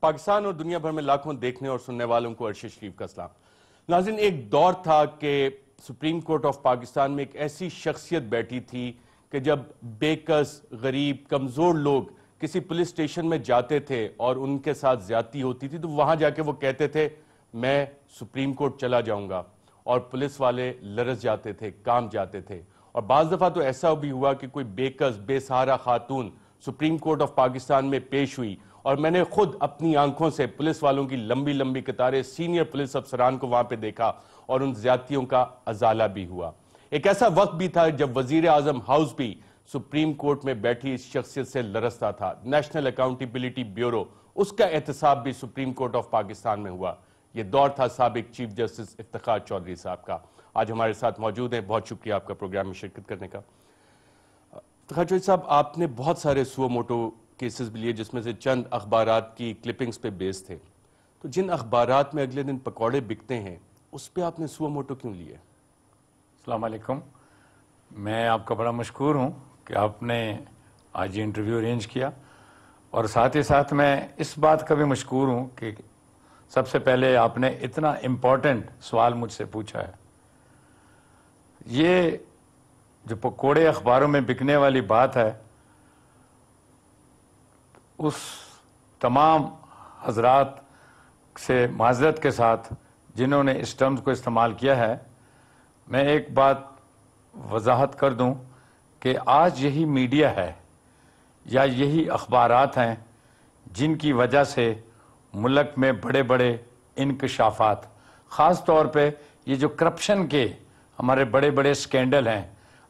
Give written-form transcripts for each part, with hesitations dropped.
پاکستان اور دنیا بھر میں لاکھوں دیکھنے اور سننے والوں کو عرش شریف کا سلام۔ ناظرین، ایک دور تھا کہ سپریم کورٹ آف پاکستان میں ایک ایسی شخصیت بیٹھی تھی کہ جب بے کس، غریب، کمزور لوگ کسی پولیس اسٹیشن میں جاتے تھے اور ان کے ساتھ زیادتی ہوتی تھی تو وہاں جا کے وہ کہتے تھے میں سپریم کورٹ چلا جاؤں گا، اور پولیس والے لرز جاتے تھے، کام جاتے تھے۔ اور بعض دفعہ تو ایسا بھی ہوا کہ کوئی بے کس، بے سہارا خاتون سپریم کورٹ آف پاکستان میں پیش ہوئی، اور میں نے خود اپنی آنکھوں سے پولیس والوں کی لمبی لمبی قطاریں، سینئر پولیس افسران کو وہاں پہ دیکھا اور ان زیادتیوں کا ازالہ بھی ہوا۔ ایک ایسا وقت بھی تھا جب وزیر اعظم ہاؤس بھی سپریم کورٹ میں بیٹھی اس شخصیت سے لرزتا تھا۔ نیشنل اکاؤنٹیبلٹی بیورو، اس کا احتساب بھی سپریم کورٹ آف پاکستان میں ہوا۔ یہ دور تھا سابق چیف جسٹس افتخار چودھری صاحب کا۔ آج ہمارے ساتھ موجود ہیں، بہت شکریہ آپ کا پروگرام میں شرکت کرنے کا۔ افتخار چودھری صاحب، آپ نے بہت سارے سو موٹو کیسز بھی لیے جس میں سے چند اخبارات کی کلپنگز پہ بیس تھے، تو جن اخبارات میں اگلے دن پکوڑے بکتے ہیں اس پہ آپ نے سو موٹو کیوں لیے؟ السلام علیکم، میں آپ کا بڑا مشکور ہوں کہ آپ نے آج یہ انٹرویو ارینج کیا، اور ساتھ ہی ساتھ میں اس بات کا بھی مشکور ہوں کہ سب سے پہلے آپ نے اتنا امپورٹنٹ سوال مجھ سے پوچھا ہے۔ یہ جو پکوڑے اخباروں میں بکنے والی بات ہے، اس تمام حضرات سے معذرت کے ساتھ جنہوں نے اس ٹرمز کو استعمال کیا ہے، میں ایک بات وضاحت کر دوں کہ آج یہی میڈیا ہے یا یہی اخبارات ہیں جن کی وجہ سے ملک میں بڑے بڑے انکشافات، خاص طور پہ یہ جو کرپشن کے ہمارے بڑے بڑے سکینڈل ہیں،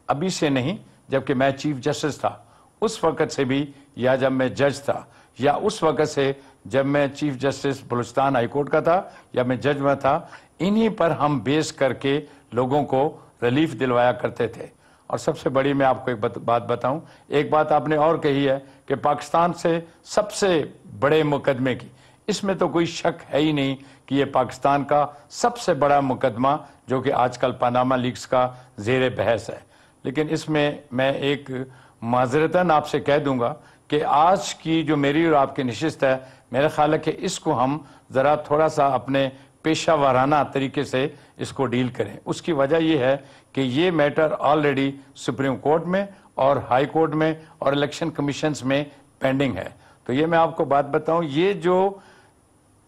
ابھی سے نہیں، جبکہ میں چیف جسٹس تھا اس وقت سے بھی، یا جب میں جج تھا، یا اس وقت سے جب میں chief justice Balochistan high court کا تھا یا میں جج میں تھا، انہی پر ہم بیس کر کے لوگوں کو ریلیف دلوایا کرتے تھے۔ اور سب سے بڑی میں آپ کو ایک بات بتاؤں، ایک بات آپ نے اور کہی ہے کہ پاکستان سے سب سے بڑے مقدمے کی، اس میں تو کوئی شک ہے ہی نہیں کہ یہ پاکستان کا سب سے بڑا مقدمہ جو کہ آج کل پاناما لیکس کا زیر بحث ہے۔ لیکن اس میں ایک معذرتاً آپ سے کہہ دوں گا کہ آج کی جو میری اور آپ کی نشست ہے، میرا خیال ہے کہ اس کو ہم ذرا تھوڑا سا اپنے پیشہ ورانہ طریقے سے اس کو ڈیل کریں۔ اس کی وجہ یہ ہے کہ یہ میٹر آلریڈی سپریم کورٹ میں اور ہائی کورٹ میں اور الیکشن کمیشنز میں پینڈنگ ہے۔ تو یہ میں آپ کو بات بتاؤں، یہ جو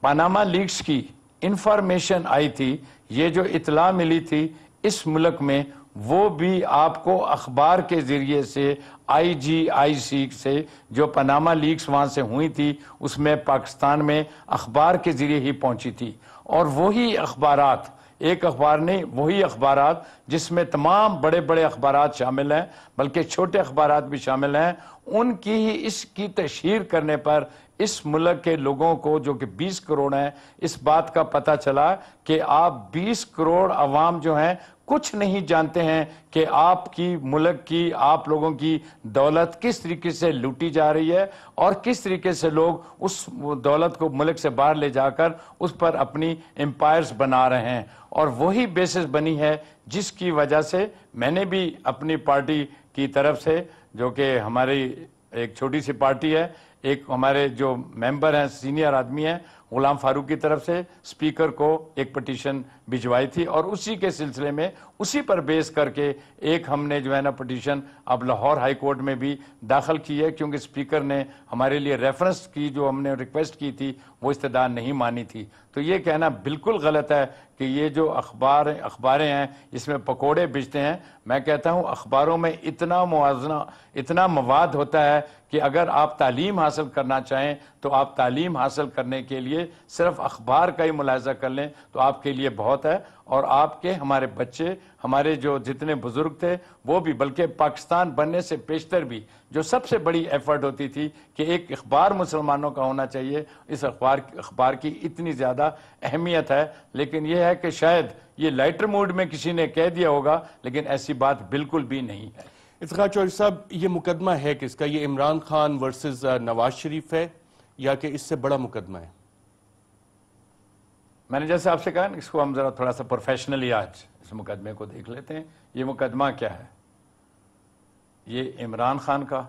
پاناما لیکس کی انفارمیشن آئی تھی، یہ جو اطلاع ملی تھی اس ملک میں، وہ بھی آپ کو اخبار کے ذریعے سے IGIC سے جو پاناما لیکس وہاں سے ہوئی تھی، اس میں پاکستان میں اخبار کے ذریعے ہی پہنچی تھی۔ اور وہی اخبارات، ایک اخبار نہیں، وہی اخبارات جس میں تمام بڑے بڑے اخبارات شامل ہیں، بلکہ چھوٹے اخبارات بھی شامل ہیں، ان کی ہی اس کی تشہیر کرنے پر اس ملک کے لوگوں کو جو کہ 20 کروڑ ہیں، اس بات کا پتہ چلا کہ آپ 20 کروڑ عوام جو ہیں کچھ نہیں جانتے ہیں کہ آپ کی ملک کی، آپ لوگوں کی دولت کس طریقے سے لوٹی جا رہی ہے، اور کس طریقے سے لوگ اس دولت کو ملک سے باہر لے جا کر اس پر اپنی امپائرز بنا رہے ہیں۔ اور وہی بیسس بنی ہے جس کی وجہ سے میں نے بھی اپنی پارٹی کی طرف سے، جو کہ ہماری ایک چھوٹی سی پارٹی ہے، ایک ہمارے جو ممبر ہیں، سینئر آدمی ہیں، غلام فاروق کی طرف سے اسپیکر کو ایک پٹیشن بھجوائی تھی، اور اسی کے سلسلے میں اسی پر بیس کر کے ایک ہم نے جو ہے نا پٹیشن اب لاہور ہائی کورٹ میں بھی داخل کی ہے، کیونکہ اسپیکر نے ہمارے لیے ریفرنس کی جو ہم نے ریکویسٹ کی تھی وہ استدعا نہیں مانی تھی۔ تو یہ کہنا بالکل غلط ہے کہ یہ جو اخباریں ہیں اس میں پکوڑے بیچتے ہیں۔ میں کہتا ہوں اخباروں میں اتنا موازنہ، اتنا مواد ہوتا ہے کہ اگر آپ تعلیم حاصل کرنا چاہیں تو آپ تعلیم حاصل کرنے کے لیے صرف اخبار کا ہی ملاحظہ کر لیں تو آپ کے لیے بہت ہے۔ اور آپ کے، ہمارے بچے، ہمارے جو جتنے بزرگ تھے وہ بھی، بلکہ پاکستان بننے سے پیشتر بھی جو سب سے بڑی ایفرٹ ہوتی تھی کہ ایک اخبار مسلمانوں کا ہونا چاہیے، اس اخبار کی اتنی زیادہ اہمیت ہے۔ لیکن یہ ہے کہ شاید یہ لائٹر موڈ میں کسی نے کہہ دیا ہوگا، لیکن ایسی بات بالکل بھی نہیں ہے۔ افتخار چودھری صاحب، یہ مقدمہ ہے کس کا؟ یہ عمران خان ورسز نواز شریف ہے یا کہ اس سے بڑا مقدمہ ہے؟ میں نے جیسے آپ سے کہا، اس کو ہم ذرا تھوڑا سا پروفیشنلی آج اس مقدمے کو دیکھ لیتے ہیں۔ یہ مقدمہ کیا ہے؟ یہ عمران خان کا،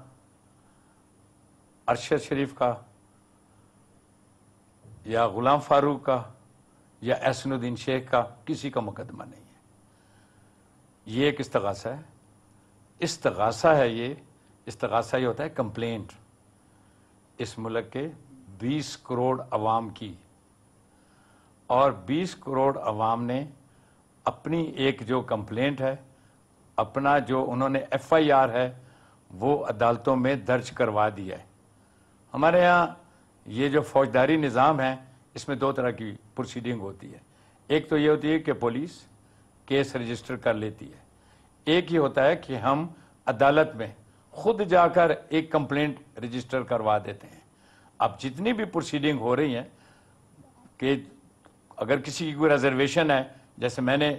ارشد شریف کا یا غلام فاروق کا یا احسن الدین شیخ کا کسی کا مقدمہ نہیں ہے. یہ ایک استغاثہ ہے. استغاثہ ہے یہ ہوتا ہے کمپلینٹ اس ملک کے 20 کروڑ عوام کی. اور 20 کروڑ عوام نے اپنی ایک جو کمپلینٹ ہے، اپنا جو انہوں نے FIR ہے وہ عدالتوں میں درج کروا دیا ہے. ہمارے ہاں یہ جو فوجداری نظام ہے اس میں 2 طرح کی پروسیڈنگ ہوتی ہے. ایک تو یہ ہوتی ہے کہ پولیس کیس رجسٹر کر لیتی ہے. ایک یہ ہوتا ہے کہ ہم عدالت میں خود جا کر ایک کمپلینٹ رجسٹر کروا دیتے ہیں. اب جتنی بھی پروسیڈنگ ہو رہی ہیں کہ اگر کسی کی کوئی ریزرویشن ہے، جیسے میں نے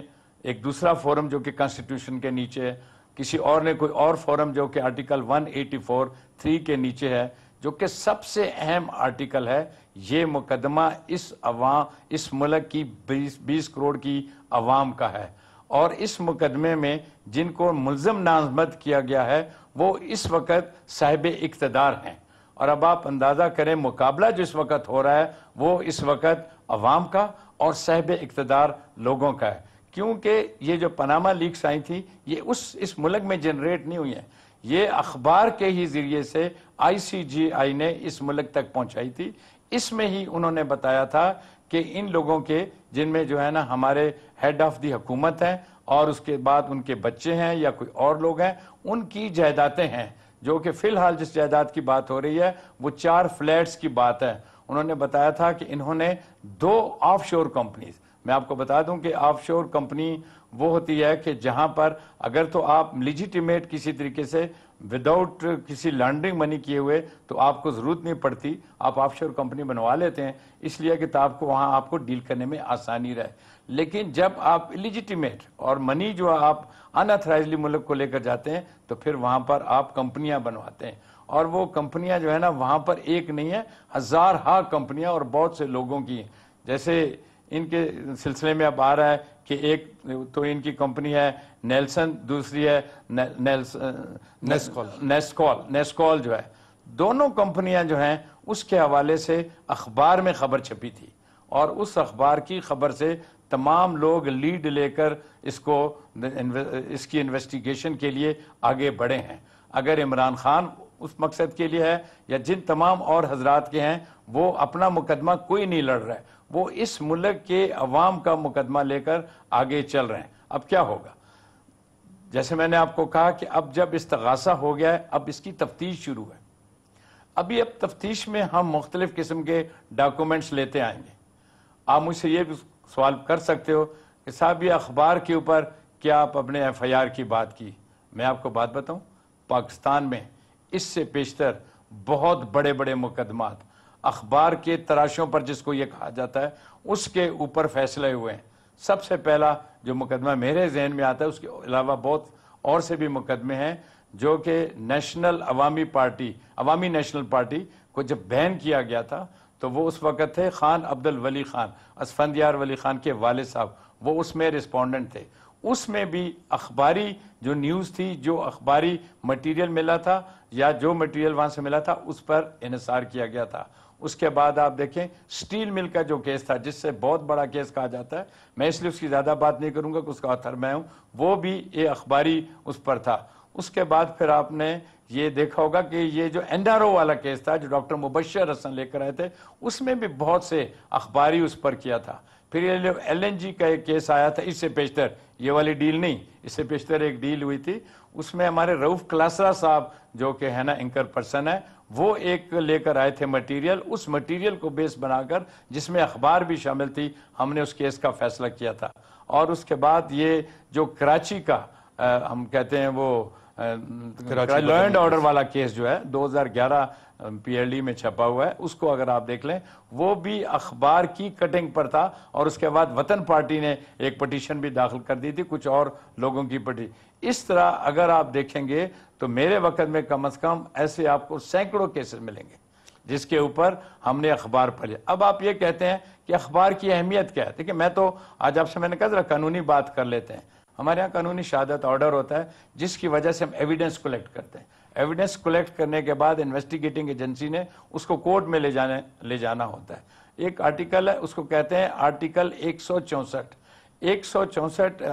ایک دوسرا فورم جو کہ کانسٹیٹیوشن کے نیچے ہے، کسی اور نے کوئی اور فورم جو کہ آرٹیکل 184(3) کے نیچے ہے، جو کہ سب سے اہم آرٹیکل ہے. یہ مقدمہ اس ملک کی 20 کروڑ کی عوام کا ہے. اور اس مقدمے میں جن کو ملزم نامزد کیا گیا ہے وہ اس وقت صاحب اقتدار ہیں. اور اب آپ اندازہ کریں مقابلہ جو اس وقت ہو رہا ہے وہ اس وقت عوام کا اور صاحب اقتدار لوگوں کا ہے. کیونکہ یہ جو پاناما لیکس آئی تھی یہ اس ملک میں جنریٹ نہیں ہوئی ہیں، یہ اخبار کے ہی ذریعے سے ICGI نے اس ملک تک پہنچائی تھی. اس میں ہی انہوں نے بتایا تھا کہ ان لوگوں کے جن میں جو ہے نا ہمارے ہیڈ آف دی حکومت ہیں اور اس کے بعد ان کے بچے ہیں یا کوئی اور لوگ ہیں، ان کی جائیدادیں ہیں، جو کہ فی الحال جس جائیداد کی بات ہو رہی ہے وہ 4 فلیٹس کی بات ہے. انہوں نے بتایا تھا کہ انہوں نے 2 آف شور کمپنیز، میں آپ کو بتا دوں کہ آف شور کمپنی وہ ہوتی ہے کہ جہاں پر اگر تو آپ لیجیٹیمیٹ کسی طریقے سے وداؤٹ کسی لانڈرنگ منی کیے ہوئے تو آپ کو ضرورت نہیں پڑتی، آپ آف شور کمپنی بنوا لیتے ہیں اس لیے کہ آپ کو وہاں آپ کو ڈیل کرنے میں آسانی رہے. لیکن جب آپ لیجیٹیمیٹ اور منی جو آپ اناتھرائزلی ملک کو لے کر جاتے ہیں تو پھر وہاں پر آپ کمپنیاں بنواتے ہیں. اور وہ کمپنیاں جو ہے نا وہاں پر ایک نہیں ہے، ہزارہا کمپنیاں اور بہت سے لوگوں کی ہیں. جیسے ان کے سلسلے میں اب آ رہا ہے کہ ایک تو ان کی کمپنی ہے نیلسن، دوسری ہے نیسکول جو ہے. دونوں کمپنیاں جو ہیں اس کے حوالے سے اخبار میں خبر چھپی تھی اور اس اخبار کی خبر سے تمام لوگ لیڈ لے کر اس کی انویسٹیگیشن کے لیے آگے بڑھے ہیں. اگر عمران خان اس مقصد کے لیے ہے یا جن تمام اور حضرات کے ہیں وہ اپنا مقدمہ کوئی نہیں لڑ رہا ہے، وہ اس ملک کے عوام کا مقدمہ لے کر آگے چل رہے ہیں. اب کیا ہوگا؟ جیسے میں نے آپ کو کہا کہ اب جب استغاثہ ہو گیا ہے اب اس کی تفتیش شروع ہے. اب تفتیش میں ہم مختلف قسم کے ڈاکومنٹس لیتے آئیں گے. آپ مجھ سے یہ بھی سوال کر سکتے ہو کہ صاحب یہ اخبار کے اوپر کیا آپ اپنے FIR کی بات کی. میں آپ کو بات بتاؤں، پاکستان میں اس سے پیشتر بہت بڑے بڑے مقدمات اخبار کے تراشوں پر جس کو یہ کہا جاتا ہے اس کے اوپر فیصلے ہوئے ہیں. سب سے پہلا جو مقدمہ میرے ذہن میں آتا ہے، اس کے علاوہ بہت اور سے بھی مقدمے ہیں جو کہ عوامی نیشنل پارٹی کو جب بین کیا گیا تھا تو وہ اس وقت تھے خان عبد الولی خان، اسفندیار ولی خان کے والد صاحب، وہ اس میں رسپونڈنٹ تھے. اس میں بھی اخباری جو نیوز تھی، جو اخباری مٹیریل ملا تھا یا جو مٹیریل وہاں سے ملا تھا اس پر انحصار کیا گیا تھا. اس کے بعد آپ دیکھیں سٹیل مل کا جو کیس تھا جس سے بہت بڑا کیس کہا جاتا ہے، میں اس لیے اس کی زیادہ بات نہیں کروں گا کہ اس کا آتھر میں ہوں، وہ بھی یہ اخباری اس پر تھا. اس کے بعد پھر آپ نے یہ دیکھا ہوگا کہ یہ جو NRO والا کیس تھا جو ڈاکٹر مبشر حسن لے کر آئے تھے اس میں بھی بہت سے اخباری اس پر کیا تھا. پھر یہ LNG کا ایک کیس آیا تھا، اس سے پیشتر یہ والی ڈیل نہیں، اس سے پیشتر ایک ڈیل ہوئی تھی، اس میں ہمارے رؤف کلاسرا صاحب جو کہ ہے نا اینکر پرسن ہے وہ ایک لے کر آئے تھے مٹیریل. اس مٹیریل کو بیس بنا کر جس میں اخبار بھی شامل تھی ہم نے اس کیس کا فیصلہ کیا تھا. اور اس کے بعد یہ جو کراچی کا ہم کہتے ہیں وہ لا اینڈ آرڈر والا کیس جو ہے 2011 PLD میں چھپا ہوا ہے، اس کو اگر آپ دیکھ لیں وہ بھی اخبار کی کٹنگ پر تھا. اور اس کے بعد وطن پارٹی نے ایک پٹیشن بھی داخل کر دی تھی، کچھ اور لوگوں کی اس طرح اگر آپ دیکھیں گے تو میرے وقت میں کم از کم ایسے آپ کو سینکڑوں کیسز ملیں گے جس کے اوپر ہم نے اخبار پڑھے. اب آپ یہ کہتے ہیں کہ اخبار کی اہمیت کیا ہے؟ دیکھیں میں تو آج آپ سے میں نے کہا ذرا قانونی بات کر لیتے ہیں. ہمارے یہاں قانونی شہادت آرڈر ہوتا ہے جس کی وجہ سے ہم ایویڈنس کلیکٹ کرتے ہیں. ایویڈنس کلیکٹ کرنے کے بعد انویسٹیگیٹنگ ایجنسی نے اس کو کورٹ میں لے جانا ہوتا ہے. ایک آرٹیکل ہے، اس کو کہتے ہیں آرٹیکل 164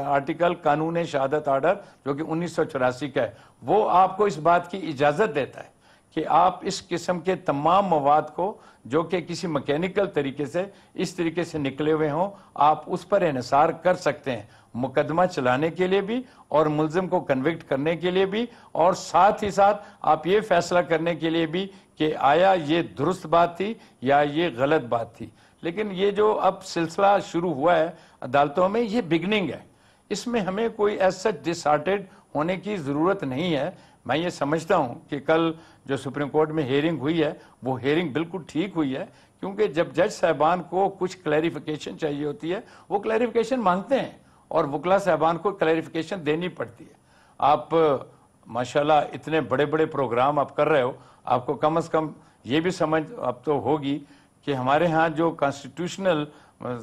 آرٹیکل قانون شہادت آرڈر، جو کہ 1984 کا ہے، وہ آپ کو اس بات کی اجازت دیتا ہے کہ آپ اس قسم کے تمام مواد کو جو کہ کسی مکینیکل طریقے سے اس طریقے سے نکلے ہوئے ہوں، آپ اس پر انحصار کر سکتے ہیں، مقدمہ چلانے کے لیے بھی اور ملزم کو کنوکٹ کرنے کے لیے بھی، اور ساتھ ہی ساتھ آپ یہ فیصلہ کرنے کے لیے بھی کہ آیا یہ درست بات تھی یا یہ غلط بات تھی۔ لیکن یہ جو اب سلسلہ شروع ہوا ہے عدالتوں میں، یہ بگننگ ہے، اس میں ہمیں کوئی ایسا ڈس ہارٹیڈ ہونے کی ضرورت نہیں ہے۔ میں یہ سمجھتا ہوں کہ کل جو سپریم کورٹ میں ہیئرنگ ہوئی ہے، وہ ہیئرنگ بالکل ٹھیک ہوئی ہے، کیونکہ جب جج صاحبان کو کچھ کلیریفیکیشن چاہیے ہوتی ہے، وہ کلیریفیکیشن مانگتے ہیں اور وکلا صاحبان کو کلیریفیکیشن دینی پڑتی ہے۔ آپ ماشاءاللہ اتنے بڑے بڑے پروگرام آپ کر رہے ہو، آپ کو کم از کم یہ بھی سمجھ اب تو ہوگی کہ ہمارے ہاں جو کانسٹیٹیوشنل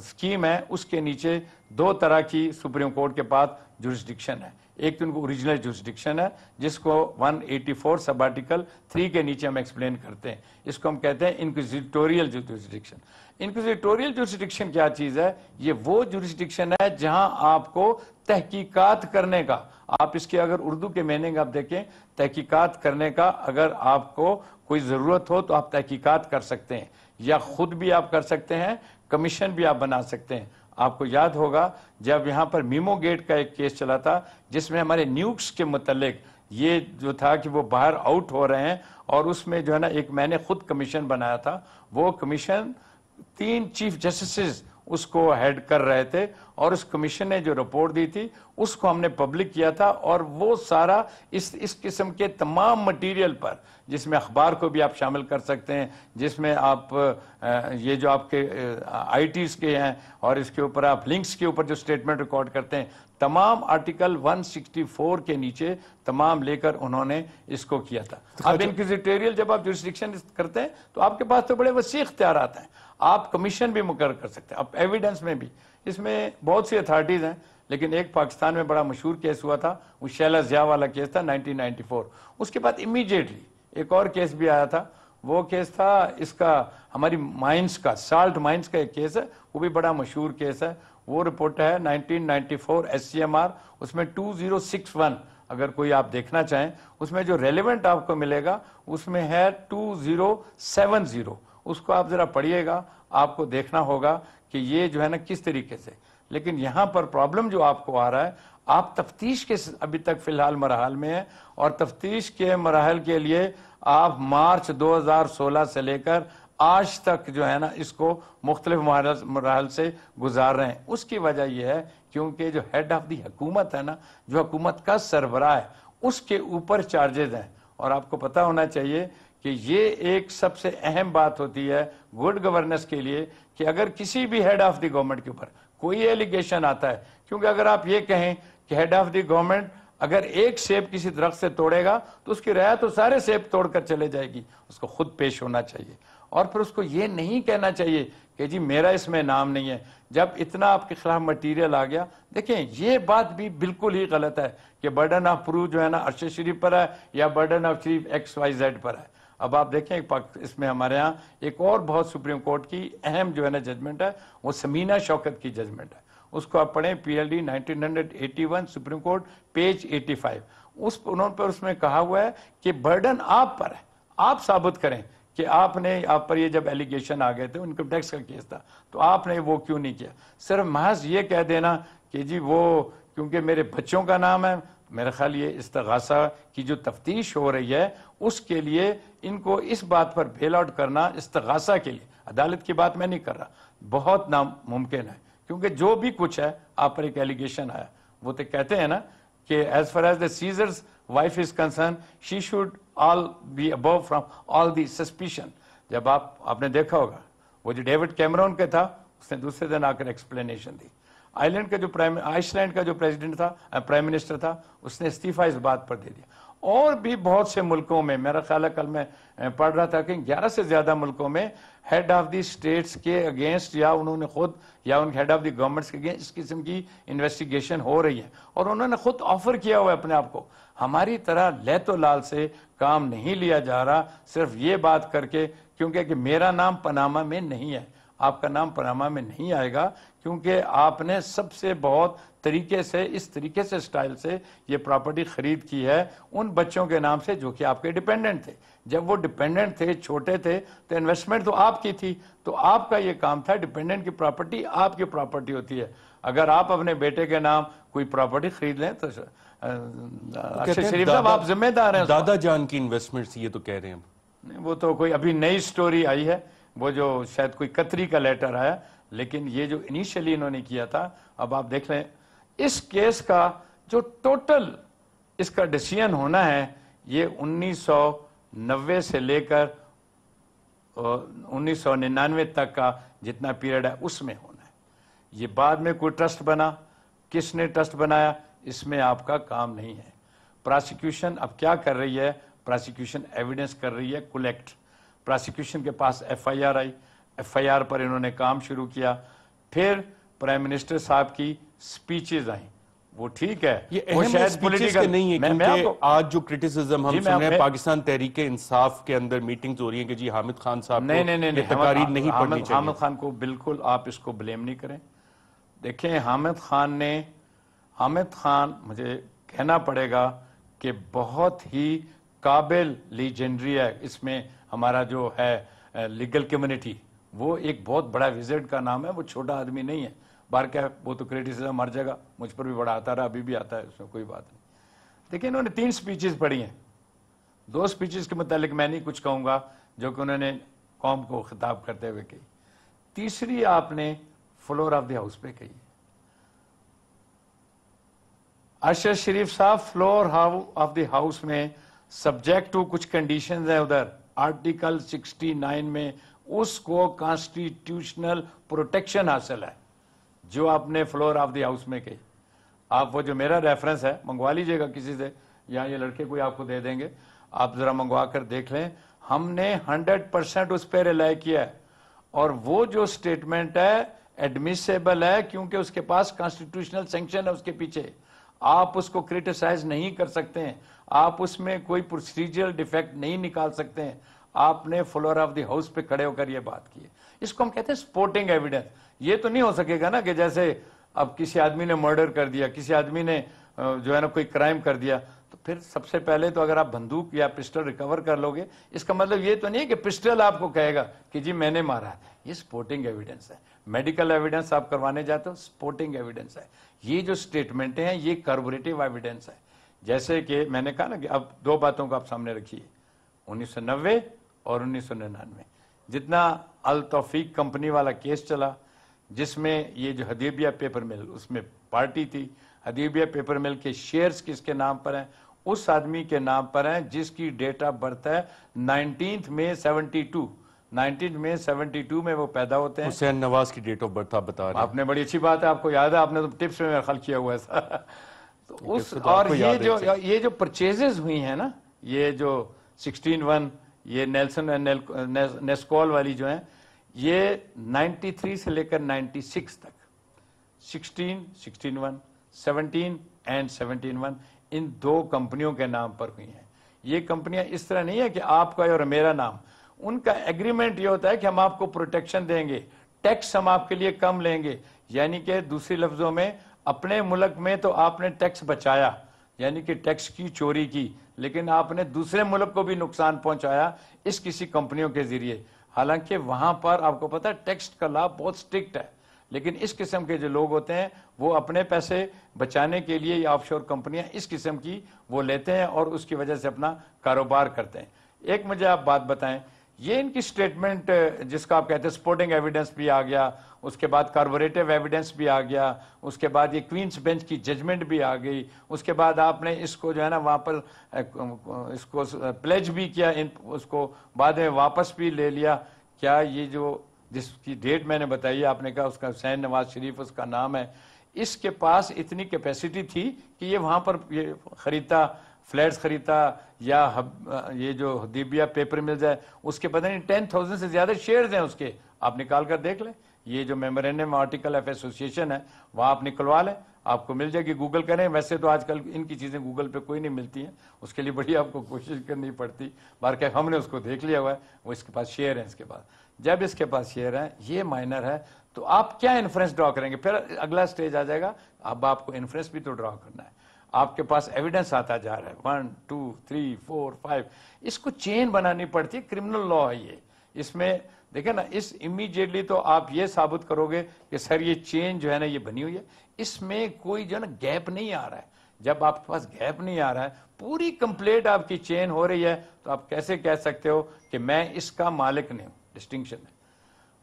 سکیم ہے، اس کے نیچے دو طرح کی سپریم کورٹ کے پاس جورسڈکشن ہے۔ ایک تو ان کو اوریجنل جورسڈکشن ہے، جس کو 184 سب آرٹیکل 3 کے نیچے ہم ایکسپلین کرتے ہیں، اس کو ہم کہتے ہیں انکوزیٹوریل جورسڈکشن۔ انکوزیٹوریل جورسڈکشن کیا چیز ہے؟ یہ وہ جورسڈکشن ہے جہاں آپ کو تحقیقات کرنے کا، آپ اس کے اگر اردو کے میننگ آپ دیکھیں، تحقیقات کرنے کا اگر آپ کو کوئی ضرورت ہو تو آپ تحقیقات کر سکتے ہیں، یا خود بھی آپ کر سکتے ہیں، کمیشن بھی آپ بنا سکتے ہیں۔ آپ کو یاد ہوگا جب یہاں پر میمو گیٹ کا ایک کیس چلا تھا، جس میں ہمارے نیوکس کے متعلق یہ جو تھا کہ وہ باہر آؤٹ ہو رہے ہیں، اور اس میں جو ہے نا ایک میں نے خود کمیشن بنایا تھا، وہ کمیشن 3 چیف جسٹسز اس کو ہیڈ کر رہے تھے، اور اس کمیشن نے جو رپورٹ دی تھی اس کو ہم نے پبلک کیا تھا، اور وہ سارا اس قسم کے تمام مٹیریل پر، جس میں اخبار کو بھی آپ شامل کر سکتے ہیں، جس میں آپ یہ جو آپ کے آئی ٹیز کے ہیں اور اس کے اوپر آپ لنکس کے اوپر جو سٹیٹمنٹ ریکارڈ کرتے ہیں، تمام آرٹیکل 164 کے نیچے تمام لے کر انہوں نے اس کو کیا تھا۔ اب انکوزیٹوریل جب آپ جورسڈکشن کرتے ہیں تو آپ کے پاس تو بڑے وسیع اختیارات ہیں، آپ کمیشن بھی مقرر کر سکتے ہیں، آپ ایویڈنس میں بھی، اس میں بہت سی اتھارٹیز ہیں، لیکن ایک پاکستان میں بڑا مشہور کیس ہوا تھا، وہ شیلا ضیاء والا کیس تھا 1994۔ اس کے بعد امیڈیٹلی ایک اور کیس بھی آیا تھا، وہ کیس تھا اس کا ہماری مائنز کا، سالٹ مائنز کا ایک کیس ہے، وہ بھی بڑا مشہور کیس ہے، وہ رپورٹ ہے 1994 SCMR، اس میں 2061، اگر کوئی آپ دیکھنا چاہیں، اس میں جو ریلیونٹ آپ کو ملے گا اس میں ہے 2070، اس کو آپ ذرا پڑھیے گا، آپ کو دیکھنا ہوگا کہ یہ جو ہے نا کس طریقے سے۔ لیکن یہاں پر پرابلم جو آپ کو آ رہا ہے، آپ تفتیش کے ابھی تک فی الحال مراحل میں ہیں، اور تفتیش کے مراحل کے لیے آپ مارچ 2016 سے لے کر آج تک جو ہے نا اس کو مختلف مراحل سے گزار رہے ہیں۔ اس کی وجہ یہ ہے کیونکہ جو ہیڈ آف دی حکومت ہے نا، جو حکومت کا سربراہ ہے، اس کے اوپر چارجز ہیں، اور آپ کو پتہ ہونا چاہیے کہ یہ ایک سب سے اہم بات ہوتی ہے گڈ گورننس کے لیے، کہ اگر کسی بھی ہیڈ آف دی گورنمنٹ کے اوپر کوئی ایلیگیشن آتا ہے، کیونکہ اگر آپ یہ کہیں کہ ہیڈ آف دی گورنمنٹ اگر ایک سیب کسی درخت سے توڑے گا تو اس کی رعایا تو سارے سیب توڑ کر چلے جائے گی، اس کو خود پیش ہونا چاہیے، اور پھر اس کو یہ نہیں کہنا چاہیے کہ جی میرا اس میں نام نہیں ہے۔ جب اتنا آپ کے خلاف مٹیریل آ گیا، دیکھیں یہ بات بھی بالکل ہی غلط ہے کہ برڈن آف پروف جو ہے نا ارشد شریف پر ہے یا برڈن آف پروف XYZ پر ہے۔ اب آپ دیکھیں اس میں ہمارے ہاں ایک اور بہت سپریم کورٹ کی اہم جو ہے نا ججمنٹ ہے، وہ سمینہ شوکت کی ججمنٹ ہے، اس کو آپ پڑھیں PLD 1981 سپریم کورٹ پیج 85۔ اس میں کہا ہوا ہے کہ برڈن آپ پر ہے، آپ ثابت کریں کہ آپ پر یہ جب ایلیگیشن آ گئے تھے، انکم ٹیکس کا کیس تھا، تو آپ نے وہ کیوں نہیں کیا۔ صرف محض یہ کہہ دینا کہ جی وہ کیونکہ میرے بچوں کا نام ہے، میرا خیال یہ استغاثہ کی جو تفتیش ہو رہی ہے اس کے لیے ان کو اس بات پر بیل آؤٹ کرنا، استغاثہ کے لیے، عدالت کی بات میں نہیں کر رہا، بہت ناممکن ہے، کیونکہ جو بھی کچھ ہے آپ پر ایک ایلیگیشن آیا، وہ تو کہتے ہیں نا کہ as far as the Caesar's wife is concerned, she should all be above from all the suspicion۔ جب آپ نے دیکھا ہوگا وہ جو ڈیوڈ کیمرون کا تھا، اس نے دوسرے دن آ کر ایکسپلینیشن دی، آئس لینڈ کا جو پریزیڈنٹ تھا، پرائم منسٹر تھا، اس نے استعفیٰ اس بات پر دے دیا، اور بھی بہت سے ملکوں میں، میرا خیال ہے کل میں پڑھ رہا تھا کہ 11 سے زیادہ ملکوں میں ہیڈ آف دی اسٹیٹس کے اگینسٹ، یا انہوں نے خود یا ان ہیڈ آف دی گورنمنٹس کے اگینسٹ اس قسم کی انویسٹیگیشن ہو رہی ہے، اور انہوں نے خود آفر کیا ہوا ہے اپنے آپ کو۔ ہماری طرح لیت و لال سے کام نہیں لیا جا رہا، صرف یہ بات کر کے کیونکہ کہ میرا نام پاناما میں نہیں ہے۔ آپ کا نام پاناما میں نہیں آئے گا، کیونکہ آپ نے سب سے بہت طریقے سے، اس طریقے سے سٹائل سے یہ پراپرٹی خرید کی ہے ان بچوں کے نام سے جو کہ آپ کے ڈیپینڈنٹ تھے۔ جب وہ ڈیپینڈنٹ تھے، چھوٹے تھے، تو انویسٹمنٹ تو آپ کی تھی، تو آپ کا یہ کام تھا، ڈیپینڈنٹ کی پراپرٹی آپ کی پراپرٹی ہوتی ہے۔ اگر آپ اپنے بیٹے کے نام کوئی پراپرٹی خرید لیں تو ارشد شریف صاحب آپ ذمہ دار ہیں۔ دادا جان کی انویسٹمنٹ سے یہ تو کہہ رہے ہیں، وہ تو کوئی ابھی نئی سٹوری آئی ہے، وہ جو شاید کوئی قطری کا لیٹر آیا، لیکن یہ جو انیشلی انہوں نے کیا تھا، اب آپ دیکھ لیں اس کیس کا جو ٹوٹل اس کا ڈیسیژن ہونا ہے، یہ 1990 سے لے کر 1999 تک کا جتنا پیریڈ ہے اس میں ہونا ہے۔ یہ بعد میں کوئی ٹرسٹ بنا، کس نے ٹرسٹ بنایا، اس میں آپ کا کام نہیں ہے۔ پراسیکیوشن اب کیا کر رہی ہے؟ پراسیکیوشن ایویڈنس کر رہی ہے کلیکٹ۔ پراسیکیوشن کے پاس F I R I, F I R پر انہوں نے کام شروع کیا، پھر پرائم منسٹر صاحب کی سپیچز آئیں، وہ ٹھیک ہے، یہ وہ اہم شاید سپیچز کے نہیں ہے، کیونکہ آج جو کرٹیسزم ہم سن رہے ہیں پاکستان تحریک انصاف کے اندر میٹنگز ہو رہی ہیں کہ جی حامد خان صاحب کو یہ تقاریر نہیں پڑھنی چاہیے۔ حامد خان کو بالکل آپ اس کو بلیم نہیں کریں۔ دیکھیں حامد خان مجھے کہنا پڑے گا کہ بہت ہی قابل لیجنڈری ہے، اس میں ہمارا جو ہے لیگل کمیونٹی، وہ ایک بہت بڑا وزٹ کا نام ہے، وہ چھوٹا آدمی نہیں ہے۔ بار کیا وہ تو کریٹیسزم ہر جگہ مجھ پر بھی بڑا آتا رہا، ابھی بھی آتا ہے، اس میں کوئی بات نہیں۔ دیکھیں انہوں نے 3 سپیچز پڑھی ہیں، 2 سپیچز کے متعلق میں نہیں کچھ کہوں گا جو کہ انہوں نے قوم کو خطاب کرتے ہوئے کہی، تیسری آپ نے فلور آف دی ہاؤس پہ کہی۔ ارشد شریف صاحب فلور آف دی ہاؤس میں سبجیکٹ ٹو کچھ کنڈیشنز ہیں، ادھر آرٹیکل 69 میں اس کو کانسٹیٹیوشنل پروٹیکشن حاصل ہے جو آپ نے فلور آف دی ہاؤس میں کہی۔ آپ وہ جو میرا ریفرنس ہے منگوا لیجئے گا کسی سے، یا یہ لڑکے کوئی آپ کو دے دیں گے، آپ ذرا منگوا کر دیکھ لیں۔ ہم نے 100% اس پہ ریلائی کیا ہے، اور وہ جو سٹیٹمنٹ ہے ایڈمیسیبل ہے، کیونکہ اس کے پاس کانسٹیٹیوشنل سینکشن ہے اس کے پیچھے، آپ اس کو کریٹیسائز نہیں کر سکتے ہیں، آپ اس میں کوئی پروسیجرل ڈیفیکٹ نہیں نکال سکتے ہیں۔ آپ نے فلور آف دی ہاؤس پہ کھڑے ہو کر یہ بات کی ہے، اس کو ہم کہتے ہیں سپورٹنگ ایویڈنس۔ یہ تو نہیں ہو سکے گا نا کہ جیسے اب کسی آدمی نے مرڈر کر دیا، کسی آدمی نے جو ہے نا کوئی کرائم کر دیا، تو پھر سب سے پہلے تو اگر آپ بندوق یا پسٹل ریکور کر لو گے، اس کا مطلب یہ تو نہیں ہے کہ پسٹل آپ کو کہے گا کہ جی میں نے مارا ہے، یہ سپورٹنگ ایویڈنس ہے۔ میڈیکل ایویڈنس آپ کروانے جاتے ہو، سپورٹنگ ایویڈنس ہے۔ یہ جو سٹیٹمنٹیں ہیں یہ کاربوریٹو ایویڈنس ہے۔ جیسے کہ میں نے کہا نا کہ اب 2 باتوں کو آپ سامنے رکھیے، 1990 اور 1999 جتنا التوفیق کمپنی والا کیس چلا، جس میں یہ جو حدیبیہ پیپر مل، اس میں پارٹی تھی، حدیبیہ پیپر مل کے شیئرز کس کے نام پر ہیں؟ اس آدمی کے نام پر ہیں جس کی ڈیٹ آف برتھ ہے 19 مئی 72، 19 مئی 72 میں وہ پیدا ہوتے ہیں۔ حسین نواز کی ڈیٹ آف برتھ آپ بتا رہے ہیں، آپ نے بڑی اچھی بات ہے، آپ کو یاد ہے، آپ نے تو ٹپس میں خل کیا ہوا ہے تو اس اور یہ جو پرچیزز ہوئی ہیں نا، یہ جو 16-1 یہ نیلسن نیسکول والی جو ہیں، یہ 93 سے لے کر 96 تک 16-1 17 اینڈ 17-1 ان 2 کمپنیوں کے نام پر ہوئی ہیں۔ یہ کمپنیاں اس طرح نہیں ہے کہ آپ کا اور میرا نام، ان کا ایگریمنٹ یہ ہوتا ہے کہ ہم آپ کو پروٹیکشن دیں گے، ٹیکس ہم آپ کے لیے کم لیں گے، یعنی کہ دوسری لفظوں میں اپنے ملک میں تو آپ نے ٹیکس بچایا، یعنی کہ ٹیکس کی چوری کی، لیکن آپ نے دوسرے ملک کو بھی نقصان پہنچایا اس کسی کمپنیوں کے ذریعے۔ حالانکہ وہاں پر آپ کو پتا ہے ٹیکس کا لا بہت سٹرکٹ ہے، لیکن اس قسم کے جو لوگ ہوتے ہیں وہ اپنے پیسے بچانے کے لیے یہ آف شور کمپنیاں اس قسم کی وہ لیتے ہیں اور اس کی وجہ سے اپنا کاروبار کرتے ہیں۔ ایک مجھے آپ بات بتائیں، یہ ان کی سٹیٹمنٹ جس کا آپ کہتے ہیں سپورٹنگ ایویڈنس بھی آ گیا، اس کے بعد کاربوریٹو ایویڈنس بھی آ گیا، اس کے بعد یہ کوئنس بینچ کی ججمنٹ بھی آ گئی، اس کے بعد آپ نے اس کو جو ہے نا وہاں پر اس کو پلیج بھی کیا، اس کو بعد میں واپس بھی لے لیا۔ کیا یہ جو جس کی ڈیٹ میں نے بتائی، آپ نے کہا اس کا حسین نواز شریف اس کا نام ہے، اس کے پاس اتنی کیپیسٹی تھی کہ یہ وہاں پر یہ خریدتا، فلیٹس خریدتا، یا یہ جو حدیبیہ پیپر ملز ہے اس کے پتہ نہیں 10,000 سے زیادہ شیئرز ہیں اس کے، آپ نکال کر دیکھ لیں۔ یہ جو میمورینڈم آرٹیکل آف ایسوسیشن ہے وہاں آپ نکلوا لیں، آپ کو مل جائے گی، گوگل کریں۔ ویسے تو آج کل ان کی چیزیں گوگل پہ کوئی نہیں ملتی ہیں، اس کے لیے بڑی آپ کو کوشش کرنی پڑتی، بہرکیف ہم نے اس کو دیکھ لیا ہوا ہے، وہ اس کے پاس شیئر ہیں، اس کے پاس جب اس کے پاس شیئر ہے، یہ مائنر ہے، تو آپ کیا انفرنس ڈرا کریں گے؟ پھر اگلا سٹیج آ جائے گا، اب آپ کو انفرنس بھی تو ڈرا کرنا ہے، آپ کے پاس ایویڈنس آتا جا رہا ہے 1 2 3 4 5، اس کو چین بنانی پڑتی ہے، کرمنل لا ہے یہ، اس میں دیکھیں نا، اس امیڈیٹلی تو آپ یہ ثابت کرو گے کہ سر یہ چین جو ہے نا یہ بنی ہوئی ہے، اس میں کوئی جو ہے نا گیپ نہیں آ رہا ہے۔ جب آپ کے پاس گیپ نہیں آ رہا ہے، پوری کمپلیٹ آپ کی چین ہو رہی ہے، تو آپ کیسے کہہ سکتے ہو کہ میں اس کا مالک نہیں ہوں؟ ڈسٹنکشن ہے،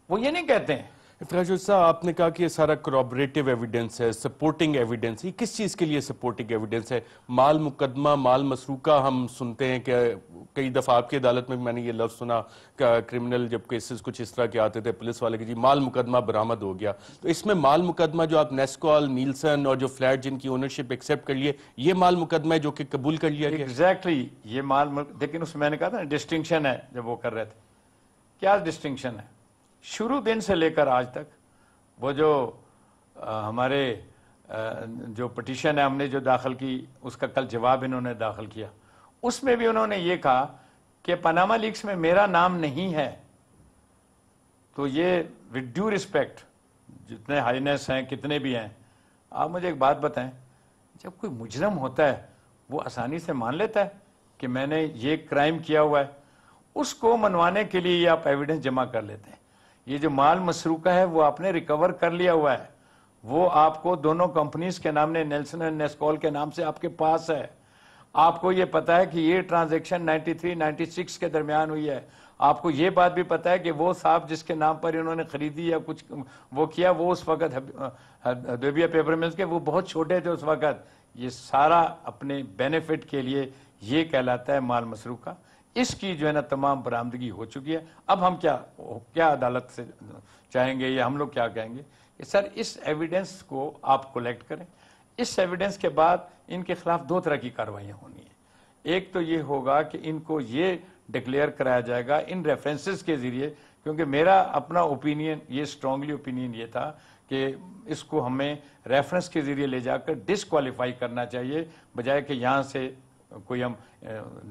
وہ یہ نہیں کہتے ہیں۔ افتخار چودھری صاحب، آپ نے کہا کہ یہ سارا کورابریٹو ایویڈنس ہے، سپورٹنگ ایویڈنس، یہ کس چیز کے لیے سپورٹنگ ایویڈنس ہے؟ مال مقدمہ، مال مسروقہ ہم سنتے ہیں کہ کئی دفعہ آپ کی عدالت میں میں نے یہ لفظ سنا کہ کرمنل جب کیسز کچھ اس طرح کے آتے تھے پولیس والے کہ جی مال مقدمہ برآمد ہو گیا، تو اس میں مال مقدمہ جو آپ نیسکول، نیلسن اور جو فلیٹ جن کی اونرشپ ایکسیپٹ کر لیے، یہ مال مقدمہ ہے جو کہ قبول کر لیا گیا؟ ایگزیکٹلی، یہ لیکن اس میں نے کہا تھا ڈسٹنکشن ہے، جب وہ کر رہے تھے کیا ڈسٹنکشن ہے؟ شروع دن سے لے کر آج تک وہ جو ہمارے جو پٹیشن ہے ہم نے جو داخل کی، اس کا کل جواب انہوں نے داخل کیا، اس میں بھی انہوں نے یہ کہا کہ پاناما لیکس میں میرا نام نہیں ہے۔ تو یہ ود ڈیو ریسپیکٹ، جتنے ہائینس ہیں کتنے بھی ہیں، آپ مجھے ایک بات بتائیں، جب کوئی مجرم ہوتا ہے وہ آسانی سے مان لیتا ہے کہ میں نے یہ کرائم کیا ہوا ہے؟ اس کو منوانے کے لیے یہ آپ ایویڈنس جمع کر لیتے ہیں۔ یہ جو مال مسروقہ ہے وہ آپ نے ریکور کر لیا ہوا ہے، وہ آپ کو دونوں کمپنیز کے نام نے نیلسن اینڈ نیسکول کے نام سے آپ کے پاس ہے۔ آپ کو یہ پتا ہے کہ یہ ٹرانزیکشن 93 96 کے درمیان ہوئی ہے۔ آپ کو یہ بات بھی پتا ہے کہ وہ صاحب جس کے نام پر انہوں نے خریدی یا کچھ وہ کیا، وہ اس وقت حدیبیہ پیپر ملز کے وہ بہت چھوٹے تھے اس وقت۔ یہ سارا اپنے بینیفٹ کے لیے یہ کہلاتا ہے مال مسروقہ۔ اس کی جو ہے نا تمام برآمدگی ہو چکی ہے۔ اب ہم کیا عدالت سے چاہیں گے یا ہم لوگ کیا کہیں گے کہ سر اس ایویڈنس کو آپ کولیکٹ کریں۔ اس ایویڈنس کے بعد ان کے خلاف دو طرح کی کاروائیاں ہونی ہیں۔ ایک تو یہ ہوگا کہ ان کو یہ ڈکلیئر کرایا جائے گا ان ریفرنسز کے ذریعے، کیونکہ میرا اپنا اوپینین یہ اسٹرانگلی اوپینین یہ تھا کہ اس کو ہمیں ریفرنس کے ذریعے لے جا کر ڈسکوالیفائی کرنا چاہیے، بجائے کہ یہاں سے کوئی ہم